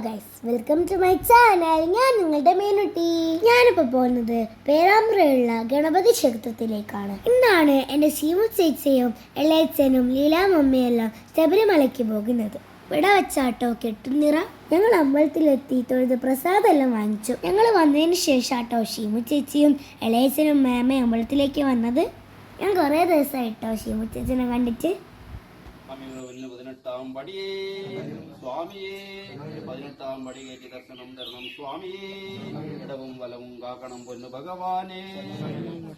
Guys, welcome to my channel. ഞാൻ നിങ്ങളുടെ മേലുട്ടി. ഞാനിപ്പോൾ പോകുന്നത് പേരാമ്പ്രയുള്ള ഗണപതി ക്ഷേത്രത്തിലേക്കാണ്. ഇന്നാണ് എൻ്റെ ശീമു ചേച്ചിയും എളയച്ചനും ലീലാമമ്മയെല്ലാം ശബരിമലയ്ക്ക് പോകുന്നത്. ഇവിടെ വെച്ചാട്ടോ കെട്ടുനിറ. ഞങ്ങൾ അമ്പലത്തിലെത്തി തൊഴുത് പ്രസാദമെല്ലാം വാങ്ങിച്ചു. ഞങ്ങൾ വന്നതിന് ശേഷം ആട്ടോ ശീമു ചേച്ചിയും എളയച്ചനും മേമയും അമ്പലത്തിലേക്ക് വന്നത്. ഞാൻ കുറേ ദിവസമായിട്ടോ ശീമു ചേച്ചിനെ കണ്ടിട്ട്. 18 പടിയേ സ്വാമിയേ 18 പടി കയറ്റി ദർശനം തരണം സ്വാമിയേ. ഇടവും വലവും കാക്കണം പൊന്നു ഭഗവാനെ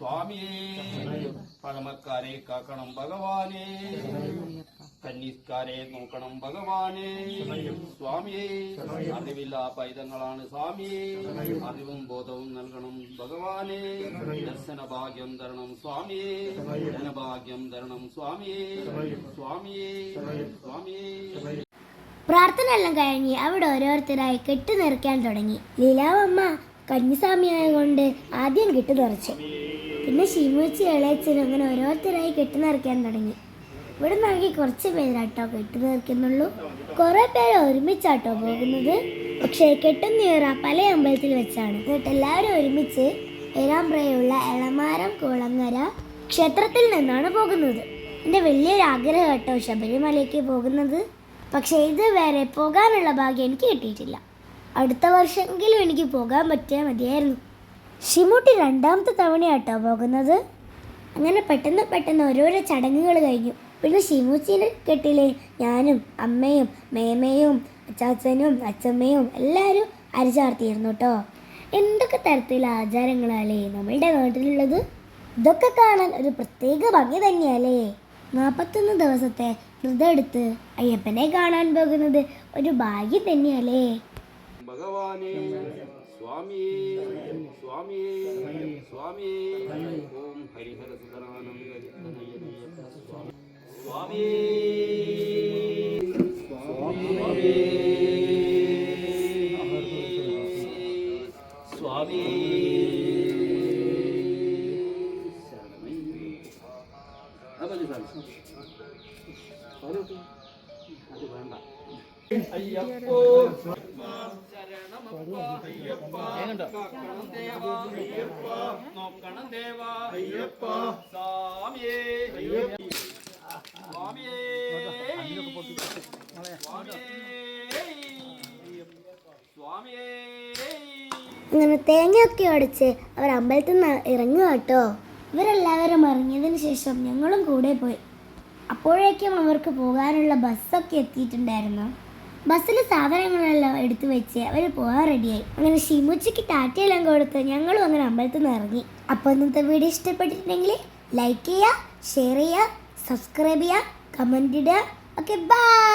സ്വാമിയേ. പഴമക്കാരെ കാക്കണം ഭഗവാനെ, കന്നീസ്കാരെ നോക്കണം ഭഗവാനെ സ്വാമിയേ. അറിവില്ല പൈതങ്ങളാണ് സ്വാമിയേ, അറിവും ബോധവും നൽകണം ഭഗവാനെ. ദർശന ഭാഗ്യം തരണം സ്വാമിയേ, ധനഭാഗ്യം തരണം സ്വാമിയേ സ്വാമിയേ സ്വാമിയേ. പ്രാർത്ഥന എല്ലാം കഴിഞ്ഞ് അവിടെ ഓരോരുത്തരായി കെട്ടു നിറയ്ക്കാൻ തുടങ്ങി. ലീലാവമ്മ കന്നിസ്വാമിയായതുകൊണ്ട് ആദ്യം കെട്ടു നിറച്ചു. പിന്നെ ശിമുച്ചി ഇളയച്ചനും അങ്ങനെ ഓരോരുത്തരായി കെട്ടു നിറയ്ക്കാൻ തുടങ്ങി. ഇവിടെ നിന്നാക്കി കുറച്ച് പേരാട്ടോ കെട്ടു നിറയ്ക്കുന്നുള്ളൂ. കുറെ പേര് ഒരുമിച്ചാട്ടോ പോകുന്നത്. പക്ഷേ കെട്ടുനിറ പല അമ്പലത്തിൽ വെച്ചാണ്. എന്നിട്ട് എല്ലാവരും ഒരുമിച്ച് പേരാമ്പ്രയുള്ള എളമാരം കുളങ്ങര ക്ഷേത്രത്തിൽ നിന്നാണ് പോകുന്നത്. എൻ്റെ വലിയൊരു ആഗ്രഹം കേട്ടോ ശബരിമലയ്ക്ക് പോകുന്നത്. പക്ഷേ ഇതുവരെ പോകാനുള്ള ഭാഗ്യം എനിക്ക് കിട്ടിയിട്ടില്ല. അടുത്ത വർഷമെങ്കിലും എനിക്ക് പോകാൻ പറ്റിയാൽ മതിയായിരുന്നു. ഷിമുട്ടി 2ാമത്തെ തവണയാട്ടോ പോകുന്നത്. അങ്ങനെ പെട്ടെന്ന് ഓരോരോ ചടങ്ങുകൾ കഴിഞ്ഞു. പിന്നെ ഷിമുച്ചിൻ്റെ കെട്ടിലെ ഞാനും അമ്മയും മേമയും അച്ചാച്ചനും അച്ചമ്മയും എല്ലാവരും അരിചാർത്തിയിരുന്നു കേട്ടോ. എന്തൊക്കെ തരത്തിലുള്ള ആചാരങ്ങളാലേ നമ്മളുടെ നാട്ടിലുള്ളത്. ഇതൊക്കെ കാണാൻ ഒരു പ്രത്യേക ഭംഗി തന്നെയല്ലേ. 41 ദിവസത്തെ വ്രതമെടുത്ത് അയ്യപ്പനെ കാണാൻ പോകുന്നത് ഒരു ഭാഗ്യം തന്നെയല്ലേ. ഭഗവാനെ സ്വാമിയേ സ്വാമിയേ സ്വാമിയേ. ഓം ഹരിഹര സുതരാനം സ്വാമിയേ സ്വാമിയേ സ്വാമിയേ. അത് വേണ്ട. അയ്യപ്പോ ശരണമപ്പ അയ്യപ്പ, കാക്കണം ദേവ അയ്യപ്പ, നോക്കണം ദേവ അയ്യപ്പ, സ്വാമിയേ സ്വാമിയേ സ്വാമിയേ. അങ്ങനെ തേങ്ങയൊക്കെ ഉടച്ച് അവർ അമ്പലത്തിൽ നിന്ന് ഇറങ്ങുക കേട്ടോ. ഇവരെല്ലാവരും ഇറങ്ങിയതിന് ശേഷം ഞങ്ങളും കൂടെ പോയി. അപ്പോഴേക്കും അവർക്ക് പോകാനുള്ള ബസ്സൊക്കെ എത്തിയിട്ടുണ്ടായിരുന്നു. ബസ്സിൽ സാധനങ്ങളെല്ലാം എടുത്തു വെച്ച് അവർ പോകാൻ റെഡിയായി. അങ്ങനെ ഷിമുച്ചിക്ക് ടാറ്റയെല്ലാം കൊടുത്ത് ഞങ്ങളും അങ്ങനെ അമ്പലത്തിൽ നിന്ന് ഇറങ്ങി. അപ്പോൾ ഇന്നത്തെ വീഡിയോ ഇഷ്ടപ്പെട്ടിട്ടുണ്ടെങ്കിൽ ലൈക്ക് ചെയ്യുക, ഷെയർ ചെയ്യുക, സബ്സ്ക്രൈബ് ചെയ്യുക, കമൻറ്റ് ഇടുക. Okay, by.